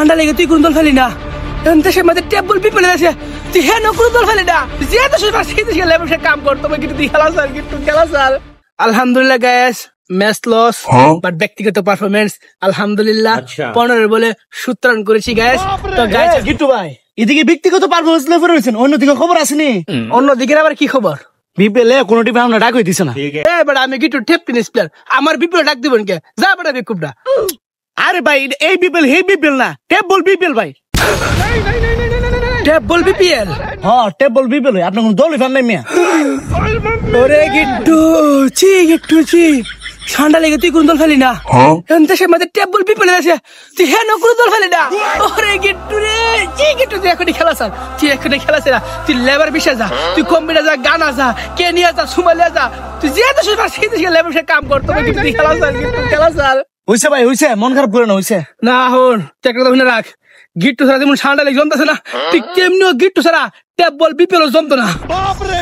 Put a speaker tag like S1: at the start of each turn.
S1: ঠান্ডা লেগে তুই কোন দল ফেলি না দেশের মধ্যে টেবল পিপলে আছে তুই হ্যাঁ কোন দল ফেলি না যে তো সে কাম করতো কিন্তু তুই খেলা স্যার কিন্তু খেলা স্যার আলহামদুলিল্লাহ গায়েস ম্যাচ লস বাট ব্যক্তিগত পারফরমেন্স আলহামদুলিল্লাহ 15 বলে 17 রান করেছি গায়েস তো গায়েস গিট্টু ভাই এদিকে ব্যক্তিগত পারফরমেন্স লেভেল রয়েছেন অন্যদিকে খবর আসেনি অন্যদিকে আবার কি খবর বিপিএলে কোন টিমে আমরা ডাক হইতিছে না এবার আমি গিট্টু টেপ টেনিস প্লেয়ার আমার বিপিএল ডাক দিবেন কে যা বড় বিকুবটা আরে ভাই এই বিপিএল হে বিপিএল না টেপ বল বিপিএল ভাই টেপ বল বিপিএল হ্যাঁ টেপ বল বিপিএল আপনি কোন দলই ফান নাই মিয়া ওরে গিট্টু চি ঠান্ডা লেগে তুই কোন দল ফেলি না দেশের মধ্যে টেবল পিপলে আছে তুই হ্যাঁ কোন দল ফেলি না ওরে গিট্টু রে গিট্টু তুই এখনই খেলা স্যার তুই এখনই খেলাছে না তুই লেবার বিষে যা তুই কম্বিনা যা গানা যা কেনিয়া যা সুমালিয়া যা তুই যে তো লেবার সে কাম করতো কিন্তু তুই খেলা স্যার গিট্টু খেলা স্যার হইছে ভাই হইছে মন খারাপ করে না হইছে না হন একটা কথা শুনে রাখ গিট্টু ছাড়া যেমন ঠান্ডা লেগে জমতেছে না তুই কেমনিও গিট্টু ছাড়া টেবল পিপলে জমতো না বাপ রে